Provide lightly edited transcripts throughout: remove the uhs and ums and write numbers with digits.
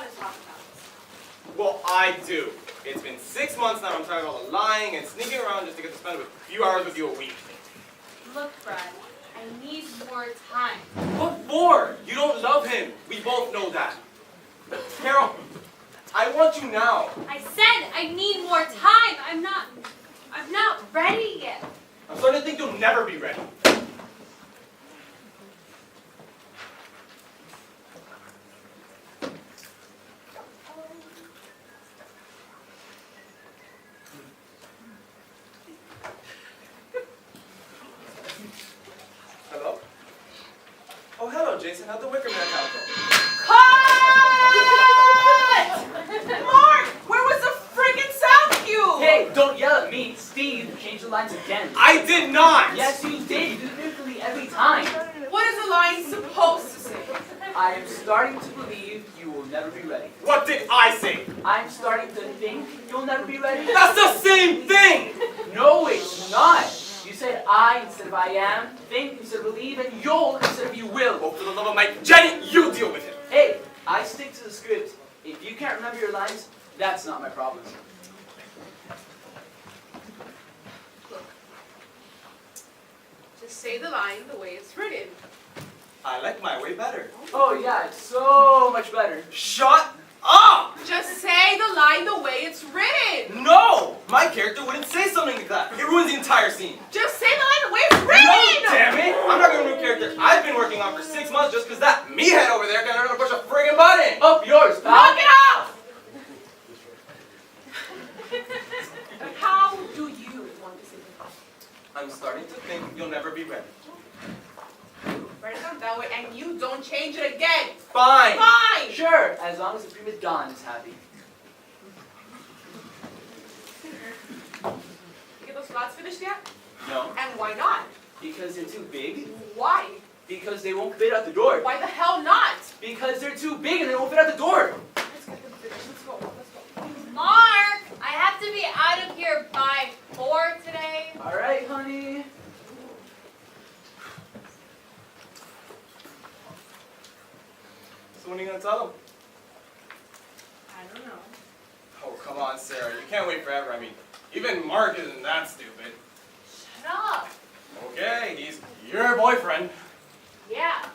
want to talk about this. Well, I do. It's been 6 months now. I'm tired of all the lying and sneaking around just to get to spend a few hours with you a week. Look, Brad, I need more time. What for? You don't love him. We both know that. Carol, I want you now. I said I need more time. I'm not ready yet. I'm starting to think you'll never be ready. Hello? Oh, hello, Jason. How'd the Wicker Man account go? Mark! Where was the friggin' sound cue? Hey, don't yell at me. Steve, change the lines again. I did not! Yes, you did. You do it differently every time. What is the line supposed to say? I am starting to believe you will never be ready. What did I say? I'm starting to think you'll never be ready. That's the same thing! No, it's not. You said I instead of I am, think instead of believe, and you'll instead of you will. Oh, for the love of Mike, Jenny, you deal with it. Hey, I stick to the script. If you can't remember your lines, that's not my problem. Look. Just say the line the way it's written. I like my way better. Oh yeah, it's so much better. Shut up! Just say the line the way it's written. No! My character wouldn't say something like that. It ruins the entire scene. Just say the line the way it's written. No, damn it! I'm not gonna ruin a character I've been working on for 6 months just because that meathead over there can't learn to push a friggin' button. Up yours, pal. Knock it off! How do you want to say it? I'm starting to think you'll never be ready. Write it down that way and you don't change it again. Fine! Fine! Sure, as long as the prima donna is happy. You get those slots finished yet? No. And why not? Because they're too big. Why? Because they won't fit out the door. Why the hell not? Because they're too big and they won't fit out the door. Let's get them finished. Let's go. Let's go. Mark, I have to be out of here by 4 today. All right, honey. So when are you gonna tell him? I don't know. Oh, come on, Sarah. You can't wait forever. I mean, even Mark isn't that stupid. Shut up. Okay, he's your boyfriend. Yeah.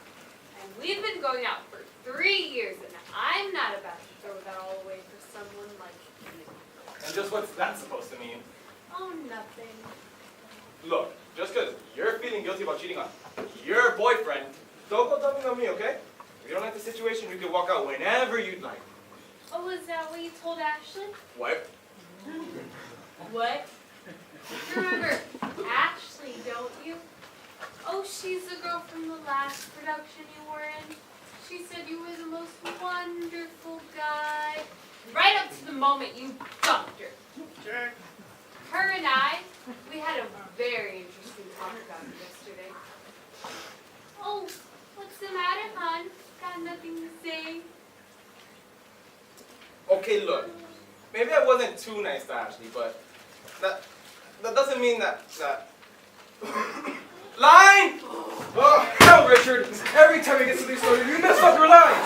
And we've been going out for 3 years, and I'm not about to throw that all away for someone like you. And just what's that supposed to mean? Oh, nothing. Look, just because you're feeling guilty about cheating on your boyfriend, don't go dumping on me, okay? If you don't like the situation, you can walk out whenever you'd like. Oh, is that what you told Ashley? What? What? You remember Ashley, don't you? Oh, she's the girl from the last production you were in. She said you were the most wonderful guy. Right up to the moment you dumped her. Sure. Her and I, we had a very interesting talk about it yesterday. Oh, what's the matter, hon? Got nothing to say? Okay, look. Maybe I wasn't too nice to Ashley, but that doesn't mean that Line! Oh, hell, Richard! Every time it gets to these stories, you mess up your lines!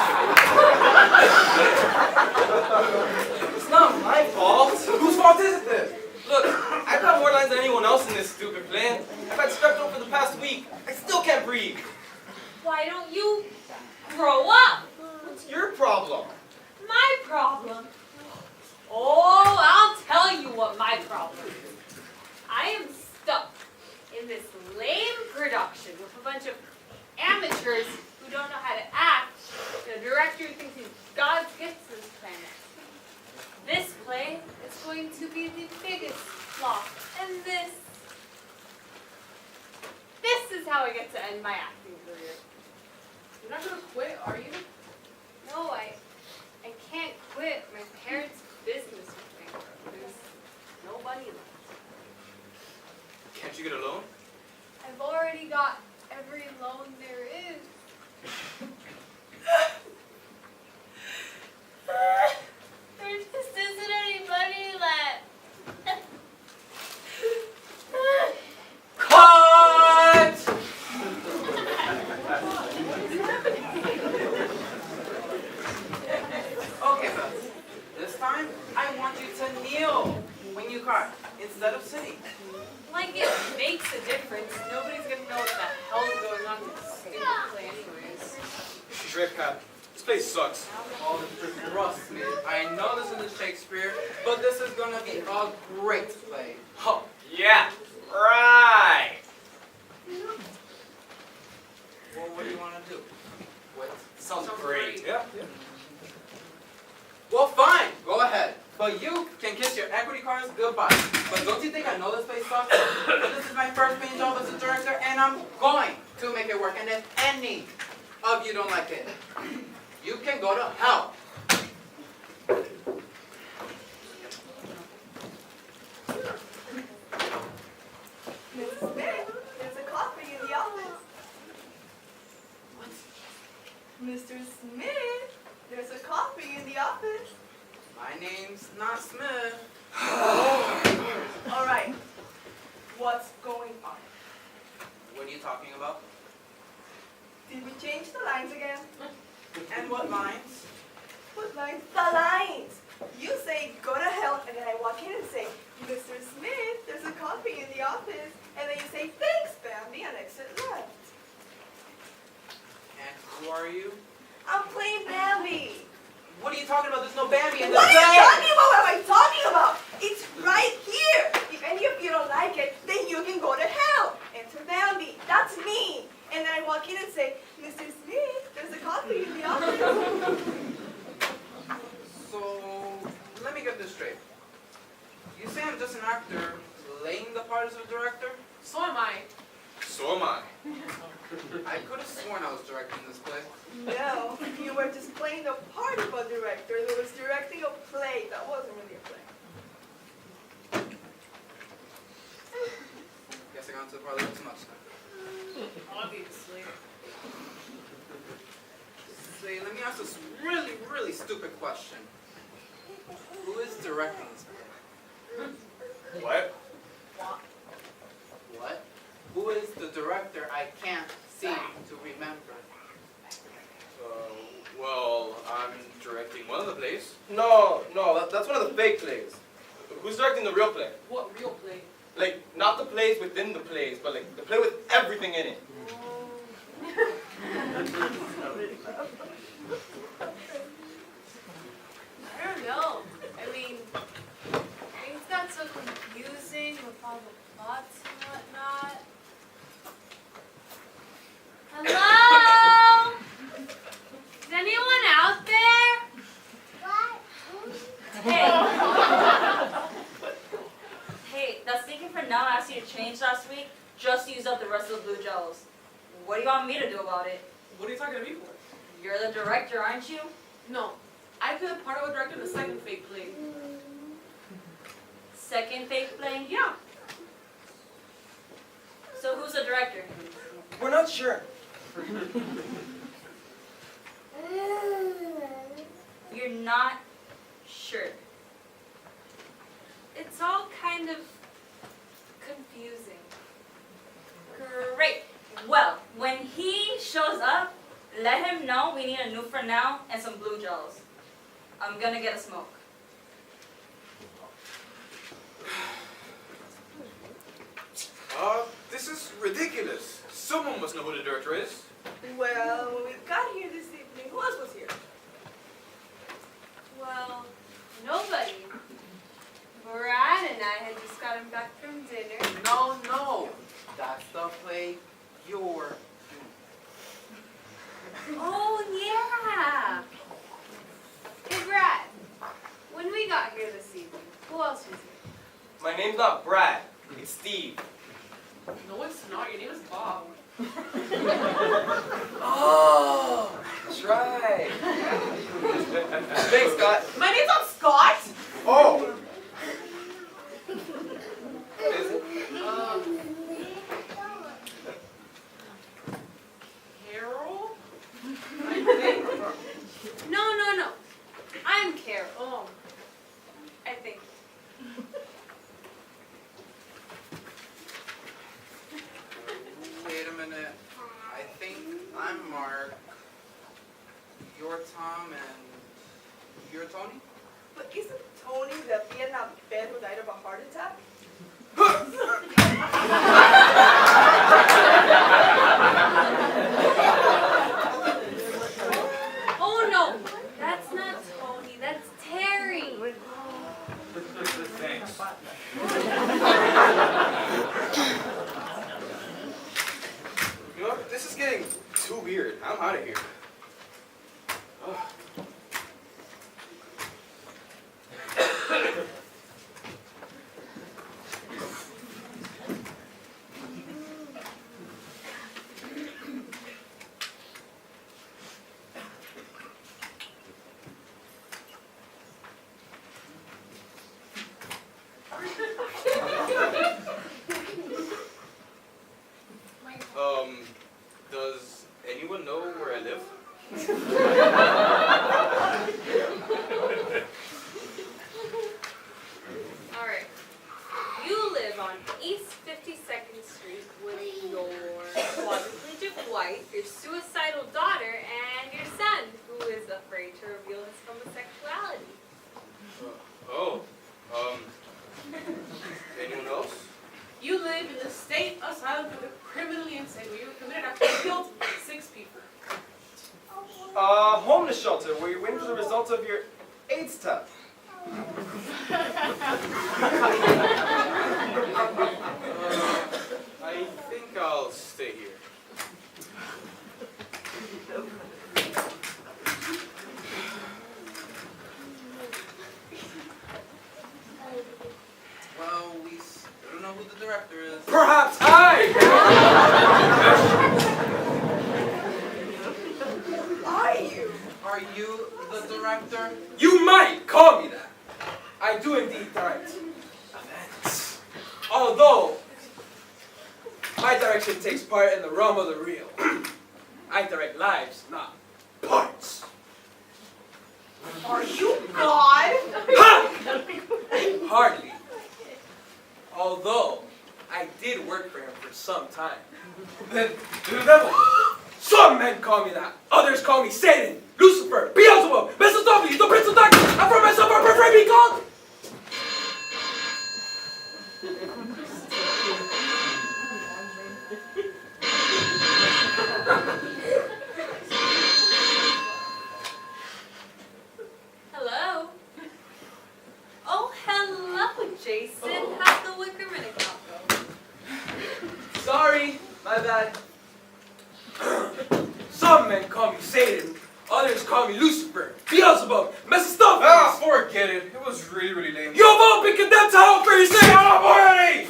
It's not my fault. Whose fault is it then? Look, I've got more lines than anyone else in this stupid plan. I've had strep throat for the past week. I still can't breathe. Why don't you grow up? What's your problem? My problem? Oh, I'll tell you what my problem is. I am stuck in this lame production with a bunch of amateurs who don't know how to act. The director thinks he's God's gift to this planet. This play is going to be the biggest flop, and this is how I get to end my acting career. You're not gonna quit, are you? No, I can't quit. My parents' business is bankrupt. There's no money left. Can't you get a loan? I've already got every loan there is. There just isn't any money left. Cut! car instead of sitting. Like it makes a difference. Nobody's gonna know what the hell is going on in this stupid play anyways. Drip Cap, this place sucks. Oh, trust me. I know this isn't Shakespeare, but this is gonna be a great play. Oh, yeah, right. Well, what do you want to do? What? Sounds great. Yeah. Well, fine. Go ahead. But you can kiss your equity cards goodbye. But don't you think I know this place sucks? But this is my first paying job as a director, and I'm going to make it work. And if any of you don't like it, you can go to hell. Mrs. Smith, there's a coffee in the office. Mr. Smith, there's a coffee in the office. My name's not Smith. All right, what's going on? What are you talking about? Did we change the lines again? And what lines? What lines? The lines! You say, go to hell, and then I walk in and say, Mr. Smith, there's a coffee in the office. And then you say, thanks, Bambi, and exit left. And who are you? I'm playing Bambi. What are you talking about? There's no Bambi in this What are you play. talking about? What am I talking about? It's right here. If any of you don't like it, then you can go to hell. Enter Bambi. That's me. And then I walk in and say, Mr. Smith, there's a coffee in the office. So, let me get this straight. You say I'm just an actor playing the part as a director? So am I. So am I. I could have sworn I was directing this play. No, you were just playing the part of a director that was directing a play that wasn't really a play. Guess I got into the parlor too much then. Obviously. Say, let me ask this really, really stupid question. Who is directing this play? What? What? Who is the director I can't seem to remember? Well, I'm directing one of the plays. No, that's one of the fake plays. Who's directing the real play? What real play? Like, not the plays within the plays, but like the play with everything in it. I don't know. I mean, things got so confusing with all the plots and whatnot. Hello? Is anyone out there? Hey, that stinking friend now asked you to change last week. Just used up the rest of the blue jellos. What do you want me to do about it? What are you talking to me for? You're the director, aren't you? No. I played a part of a director in the second fake play. Second fake play? Yeah. So who's the director? We're not sure. You're not sure. It's all kind of confusing. Great. Well, when he shows up, let him know we need a new friend now and some blue jellos. I'm gonna get a smoke. This is ridiculous. Someone must know who the director is. Well, when we got here this evening, who else was here? Well, nobody. Brad and I had just gotten back from dinner. No. That's the play you're Oh, yeah. Hey, Brad. When we got here this evening, who else was here? My name's not Brad. It's Steve. No, it's not. Your name is Bob. Oh, that's right. Thanks, Scott. My name's not Scott. Oh! Is it? Carol? No. I'm Carol. Oh. I think. Wait a minute. I think I'm Mark. You're Tom and you're Tony? But isn't Tony the Vietnam vet who died of a heart attack? Oh no, that's not Tony, that's Terry. Thanks. You know what? This is getting too weird. I'm out of here. Ugh. Does anyone know where I live? Alright. You live on East 52nd Street with your quadriplegic wife, your suicidal daughter, and your son, who is afraid to reveal his homosexuality. Anyone else? You live in the state asylum for the criminally insane where you were committed after you killed 6 people. Homeless shelter where you went for the results of your AIDS test. I think I'll stay here. Well, we still don't know who the director is. Perhaps I! Are you? Are you the director? You might call me that. I do indeed direct events. Although, my direction takes part in the realm of the real. I direct lives, not parts. Are you God? Ha! Hardly. Although, I did work for him for some time. Then, to the devil. Some men call me that. Others call me Satan, Lucifer, Beelzebub, Mephistopheles, the Prince of Darkness. I for myself I prefer being called. Hello. Oh, hello, Jason. How'd the Wickerman account go? Sorry, my bad. Some men call me Satan, others call me Lucifer, Beelzebub, Mephistopheles. Ah, forget it. It was really, really lame. You've all been condemned to hell for your sins. Shut up already!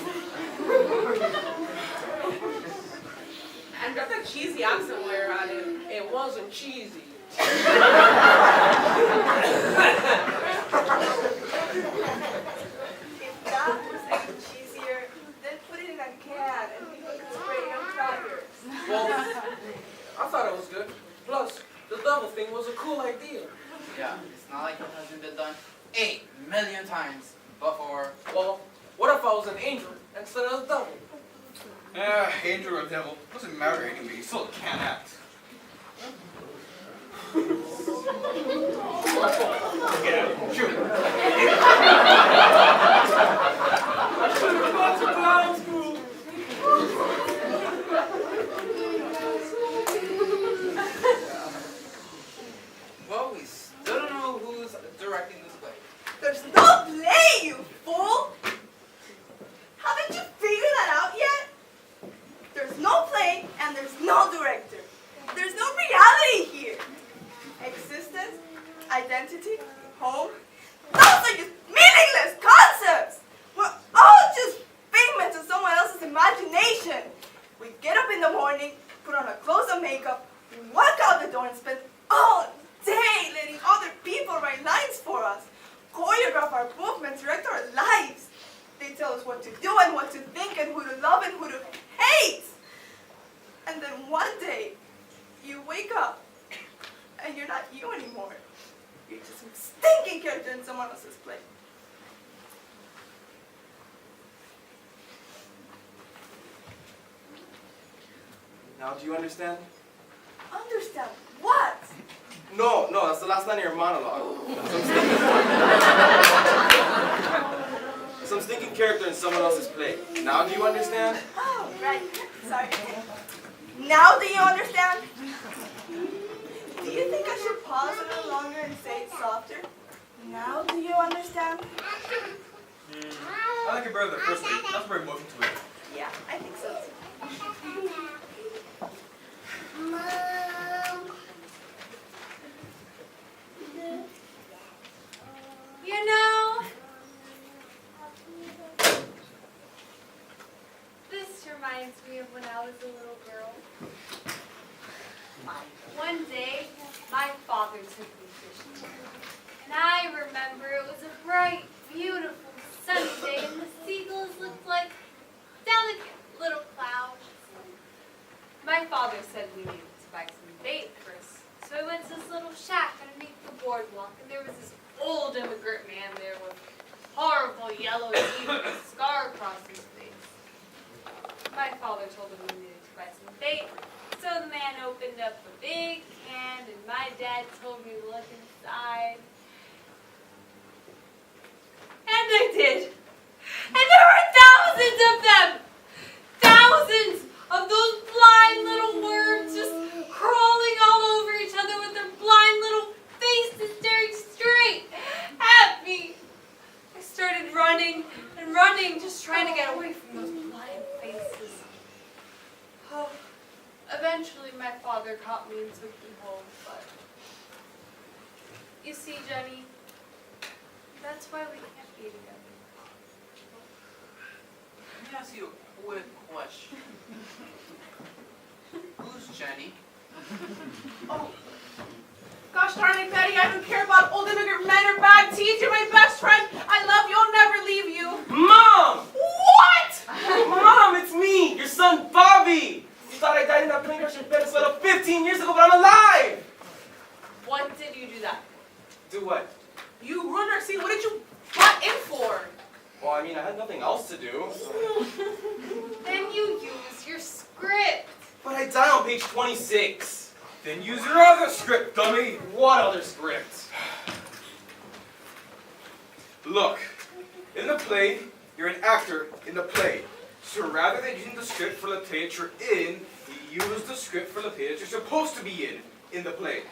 And got that cheesy accent while you're at it. It wasn't cheesy. If that was any cheesier, then put it in a can and people could spray it on crackers. Well, I thought it was good. Plus, the devil thing was a cool idea. Yeah, it's not like it hasn't been done 8 million times before. Well, what if I was an angel instead of the devil? Angel or devil. Doesn't matter anyway. You still can't act. Get out. Shoot. I should have gone to clown school. Well, we still don't know who's directing this play. There's no play, you fool! Haven't you figured that out yet? There's no play and there's no director. There's no reality here. Existence, identity, home, those are just meaningless concepts. We're all just figments of someone else's imagination. We get up in the morning, put on our clothes and makeup, walk out the door and spend all day letting other people write lines for us, choreograph our movements, direct our lives. They tell us what to do and what to think and who to love and who to hate. And then one day, you wake up and you're not you anymore. You're just some stinking character in someone else's play. Now do you understand? Understand what? No, that's the last line of your monologue. Some stinking character in someone else's play. Now do you understand? Oh, right. Sorry. Now do you understand? Do you think I should pause a little longer and say it softer? Now do you understand? I like it better than the first way. That's more emotion to it. Yeah, I think so too. You know, this reminds me of when I was a little girl. One day, my father took me fishing. And I remember it was a bright, beautiful, sunny day, and the seagulls looked like delicate little clouds. My father said we needed to buy some bait first. So I went to this little shack underneath the boardwalk, and there was this old immigrant man there with horrible yellow teeth and a scar across his face. My father told him we needed to buy some bait. So the man opened up a big can, and my dad told me to look inside. And I did. And there were thousands of them! Thousands of those blind little worms just crawling all over each other with their blind little faces staring straight at me. I started running and running, just trying to get away from those blind faces. Oh, eventually my father caught me and took me home, but you see, Jenny, that's why we can't be together. Let me ask you a quick question. Who's Jenny? Oh, gosh darn it, Betty, I don't care about old immigrant men or bad teeth. You're my best friend. I love you. I'll never leave you. Mom! What? Mom, it's me, your son Bobby! You thought I died in that plane crash in Venezuela 15 years ago, but I'm alive! What did you do that? Do what? You ruined our scene. What did you butt in for? Well, I mean, I had nothing else to do. Then you use your script. But I died on page 26. Then use your other script, dummy. What other script? Look, in the play, you're an actor in the play. So rather than using the script for the play that you're in, you use the script for the play that you're supposed to be in the play.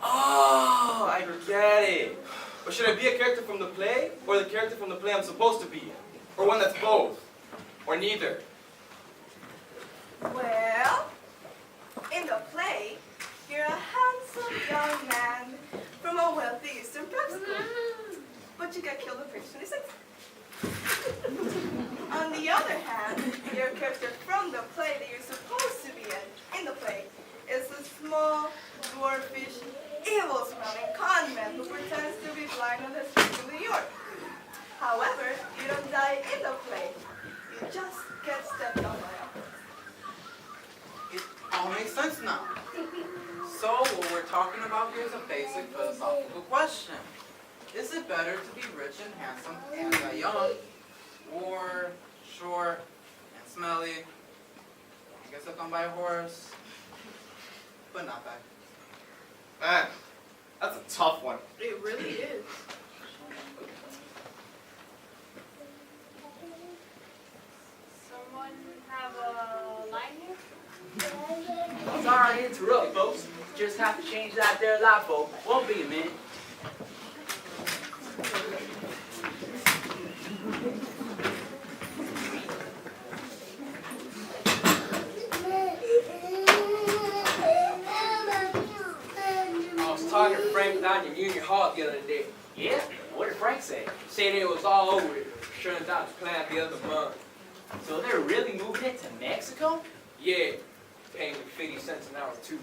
Oh, I get it. But should I be a character from the play, or the character from the play I'm supposed to be in? Or one that's both? Or neither? Well, in the play, you're a handsome young man from a wealthy Eastern prep school. But you get killed on page 26. On the other hand, your character from the play that you're supposed to be in the play, is a small, dwarfish, evil-smelling con man who pretends to be blind on the streets of New York. However, you don't die in the play. You just get stepped on by a horse. It all makes sense now. So what we're talking about here is a basic philosophical question. Is it better to be rich and handsome and die young, or short and smelly, and get sucked on by a horse, but not bad? Man, that's a tough one. It really is. Someone have a line here? Sorry to interrupt, folks. Just have to change that there light bulb. Won't be a minute. I was talking to Frank down in Union Hall the other day. Yeah? What did Frank say? Saying it was all over. Turns out it's planned the other month. So they're really moving it to Mexico? Yeah, paying me 50 cents an hour too.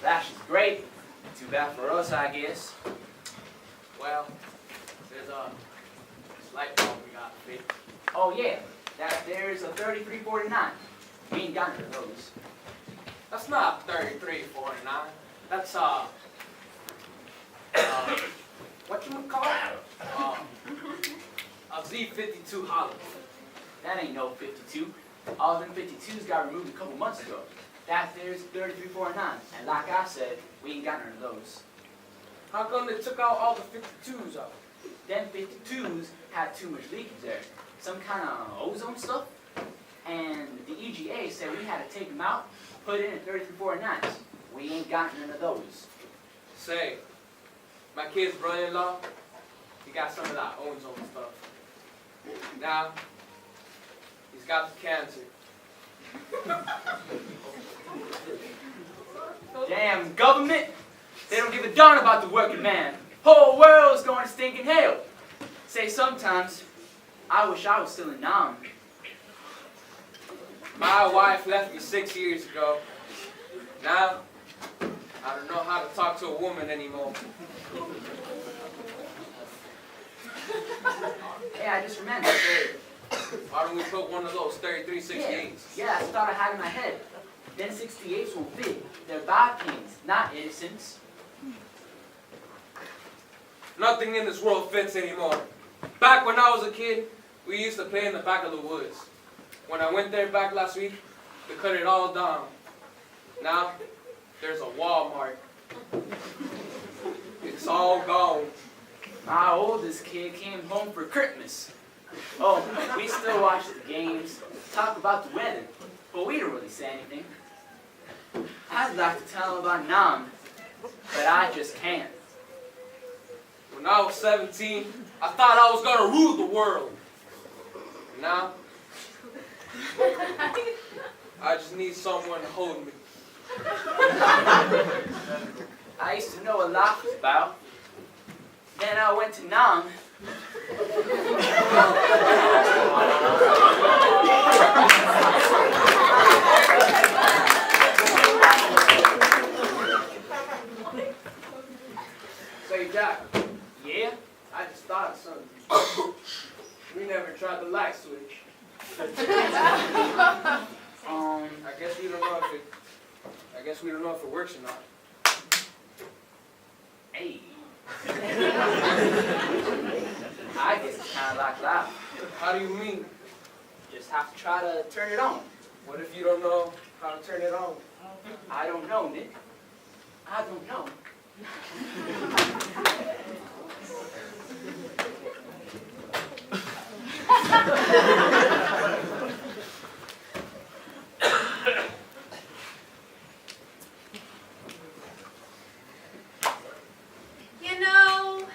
That's just great. Too bad for us, I guess. Well, there's a light bulb we got to fix. Oh yeah, there's a 3349. We ain't got none of those. That's not 33.49. That's what you would call it? A Z52 hollow. That ain't no 52. All them 52s got removed a couple months ago. That there's 3349, and like I said, we ain't got none of those. How come they took out all the 52s out? Them 52s had too much leakage there. Some kind of ozone stuff. And the EGA said we had to take them out, put in 3349s. We ain't got none of those. Say, my kid's brother-in-law, he got some of that ozone stuff. Now, he's got the cancer. Damn government! They don't give a darn about the working man. Whole world's going to stinking hell. Say sometimes, I wish I was still in Nam. My wife left me 6 years ago. Now, I don't know how to talk to a woman anymore. Hey, I just remembered. Why don't we put one of those 3368s? Yeah, that's the thought I had in my head. Then 68s won't fit. They're bipeds, not innocents. Nothing in this world fits anymore. Back when I was a kid, we used to play in the back of the woods. When I went there back last week, they cut it all down. Now, there's a Walmart. It's all gone. My oldest kid came home for Christmas. Oh, we still watch the games, talk about the weather, but we don't really say anything. I'd like to tell him about Nam, but I just can't. When I was 17, I thought I was gonna rule the world. Now, I just need someone to hold me. I used to know what life was about. Then I went to Nam. Say, Jack, Yeah? I just thought of something. We never tried the light switch. I guess we don't know if it works or not. Hey. I guess it's kind of like that. How do you mean? Just have to try to turn it on. What if you don't know how to turn it on? I don't know, Nick. I don't know. You know,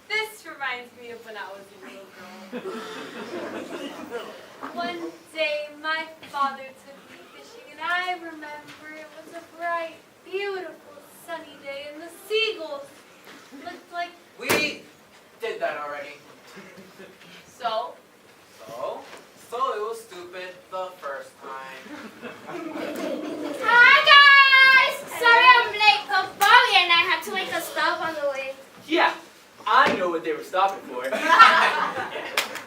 this reminds me of when I was a little girl. One day, my father took me fishing, and I remember it was a bright, beautiful, sunny day, and the seagulls looked like... We did that already. So? So it was stupid the first time. Hi guys! Sorry I'm late, but Bobby and I had to make a stop on the way. Yeah, I know what they were stopping for.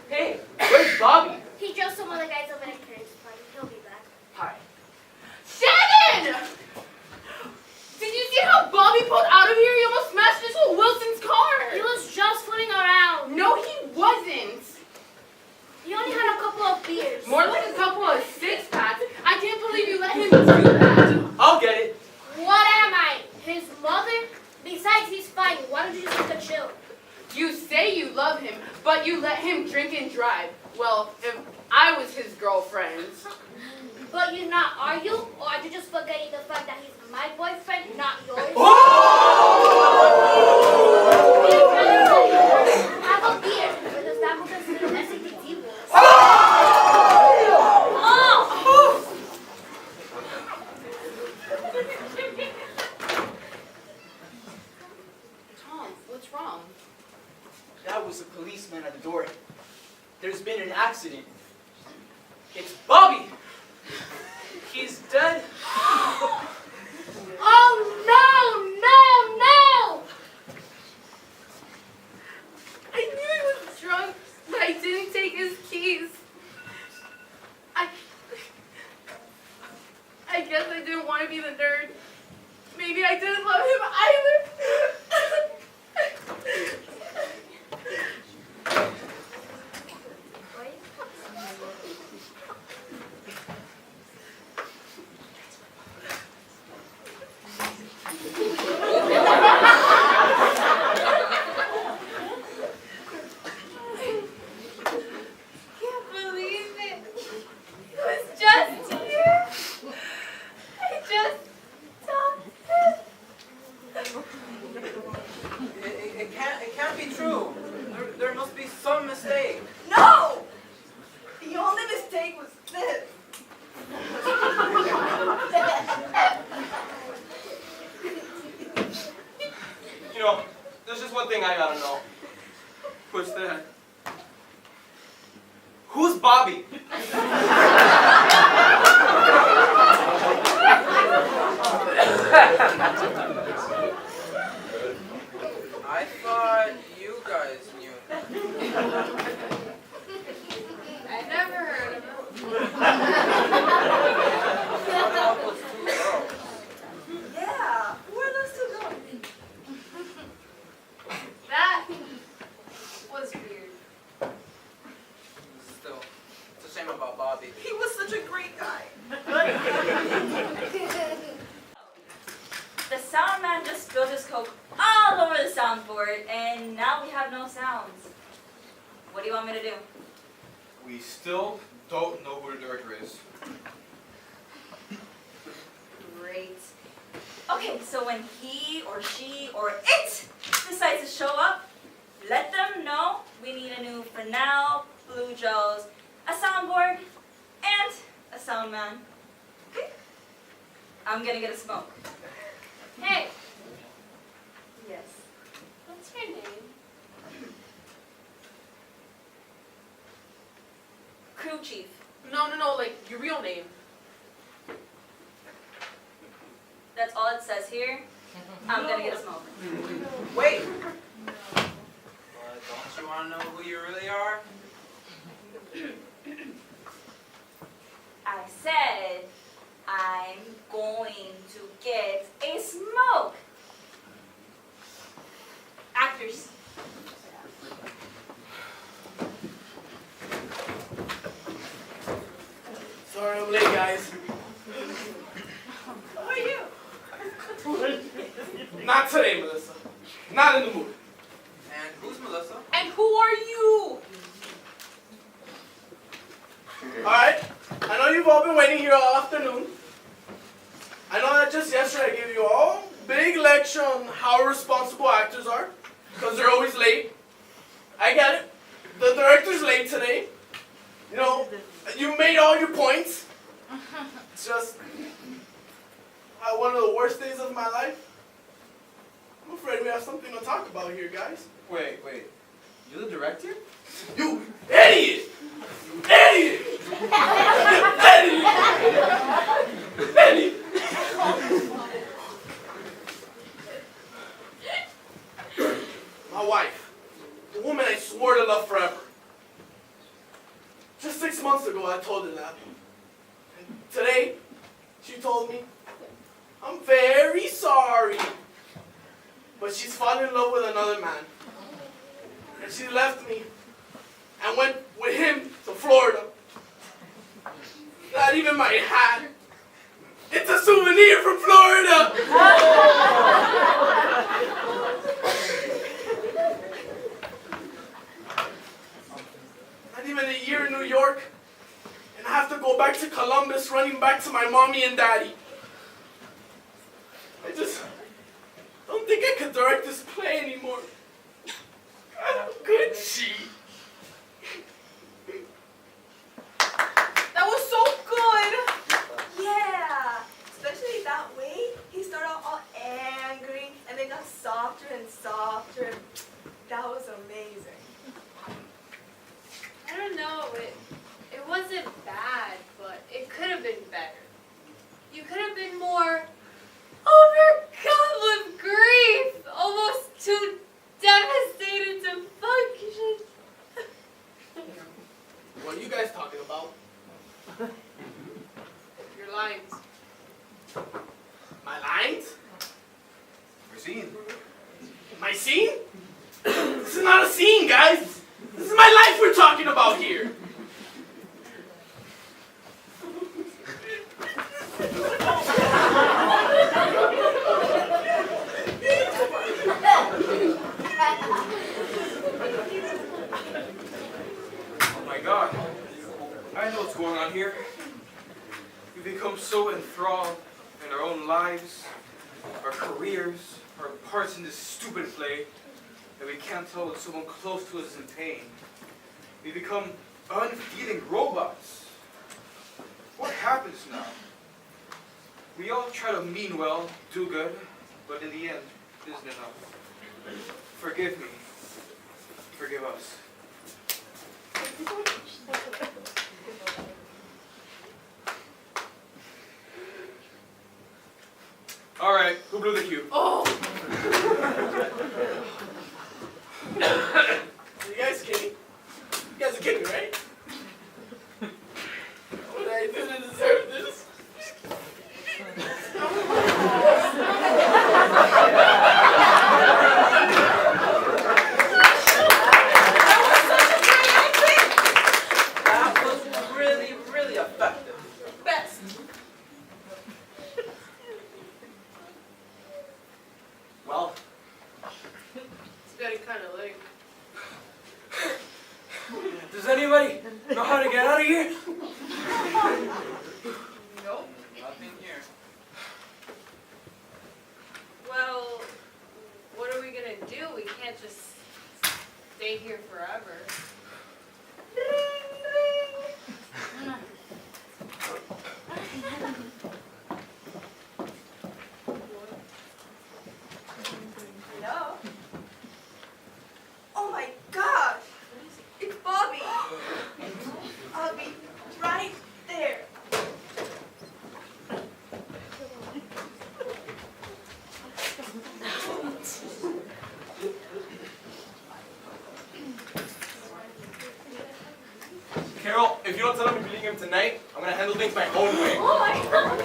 Hey, where's Bobby? He drove some other guys over to Karen's party. He'll be back. Hi. Shannon! Did you see how Bobby pulled out of here? He almost smashed into Wilson's car. He was just fooling around. No, he wasn't. He only had a couple of beers. More like a couple of six-packs. I can't believe you let him do that. I'll get it. What am I? His mother? Besides, he's fine. Why don't you just take a chill? You say you love him, but you let him drink and drive. Well, if I was his girlfriend. But you're not, are you? Or are you just forgetting the fact that he's my boyfriend, not yours? Have a beer, because that will consider SAT words. Tom, what's wrong? That was a policeman at the door. There's been an accident. It's Bobby. He's dead. Oh no, no, no! I knew he was drunk, but I didn't take his keys. I guess I didn't want to be the nerd. Maybe I didn't love him either. You know, there's just one thing I gotta know. What's that? Who's Bobby? I thought you guys knew. I never heard of him. Yeah, where are those two going? That was weird. Still, it's a shame about Bobby. He was such a great guy. The sound man just spilled his coke all over the soundboard, and now we have no sounds. What do you want me to do? We still don't know who the director is. Great. Okay, so when he or she or it decides to show up, let them know we need a new Fresnel, Blue Joes, a soundboard, and a sound man. Okay? I'm gonna get a smoke. Hey, Yes. what's your name? Crew chief. No, like your real name. That's all it says here. I'm gonna get a smoke. Wait! But don't you want to know who you really are? I said I'm going to get a smoke. Actors. Sorry I'm late, guys. Who are you? Not today, Melissa. Not in the mood. And who's Melissa? And who are you? Alright? I know you've all been waiting here all afternoon. I know that just yesterday I gave you all a big lecture on how responsible actors are, because they're always late. I get it. The director's late today. You know, you made all your points. It's just one of the worst days of my life. I'm afraid we have something to talk about here, guys. Wait. You're the director? You idiot! Idiot! Idiot! Idiot! My wife, the woman I swore to love forever. Just 6 months ago, I told her that. And today, she told me, I'm very sorry. But she's fallen in love with another man. And she left me and went with him to Florida. Not even my hat. It's a souvenir from Florida. Not even a year in New York. And I have to go back to Columbus running back to my mommy and daddy. I just don't think I could direct this play anymore. How could she? That was so good. Yeah, especially that way. He started out all angry and then got softer and softer. That was amazing. I don't know, it wasn't bad, but it could have been better. You could have been more overcome with grief, almost too devastated to function. What are you guys talking about? Your lines. My lines? Your scene. My scene? This is not a scene, guys. This is my life we're talking about here. Oh my God. I know what's going on here. We become so enthralled in our own lives, our careers, our parts in this stupid play, that we can't tell when someone close to us is in pain. We become unfeeling robots. What happens now? We all try to mean well, do good, but in the end, it isn't enough. Forgive me. Forgive us. All right, who blew the cue? Oh, You guys kidding? You guys are kidding, right? What did I do to deserve this? That was really, really effective. best. Well, It's getting kind of late. does anybody know how to get out of here? Nope. Nothing here. Well, what are we gonna do? We can't just stay here forever. Hello? Oh my gosh! It's Bobby! I'll be right there. Carol, if you don't tell him you're leaving him tonight, I'm gonna handle things my own way. Oh my god!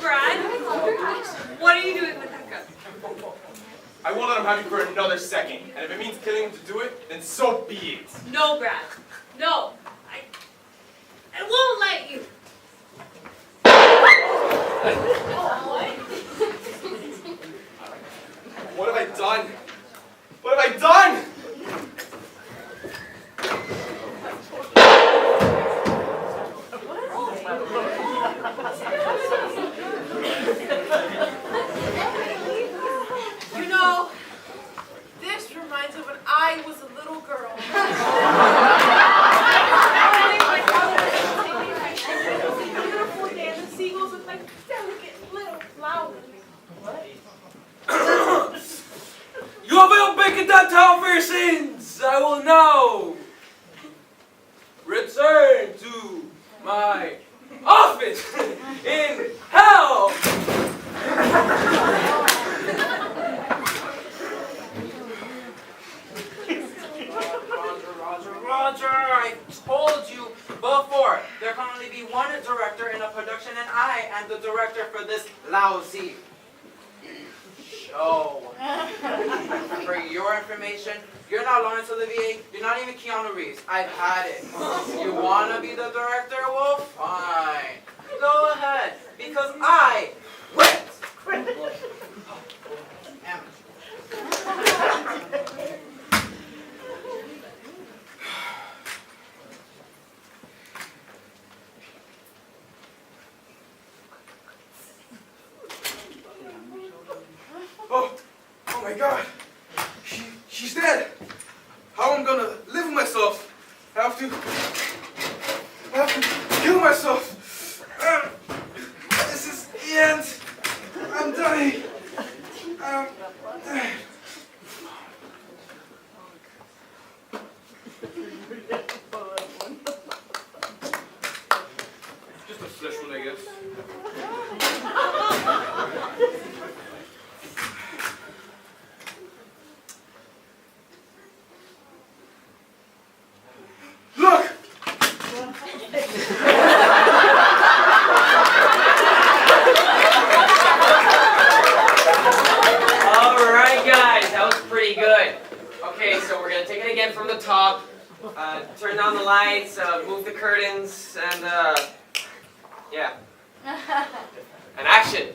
Brad, what are you doing with that gun? I won't let him have you for another second. And if it means killing him to do it, then so be it. No, Brad. No. I won't let you. What have I done? What have I done? You know, this reminds me of when I was a little girl. Beautiful day, and the seagulls look like delicate little flowers. You will make that town for your sins. I will now return to my office in hell. Roger, I told you before. There can only be one director in a production, and I am the director for this lousy show. For your information, you're not Lawrence Olivier, you're not even Keanu Reeves. I've had it. You wanna be the director? Well, fine. Go ahead, because I quit. Oh my God. She's dead. How I'm gonna live with myself? I have to kill myself. This is the end. I'm dying. Just a flesh wound, I guess. Look! Alright guys, that was pretty good. Okay, so we're gonna take it again from the top. Turn down the lights, move the curtains, and yeah. And action!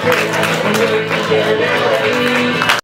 Thank you.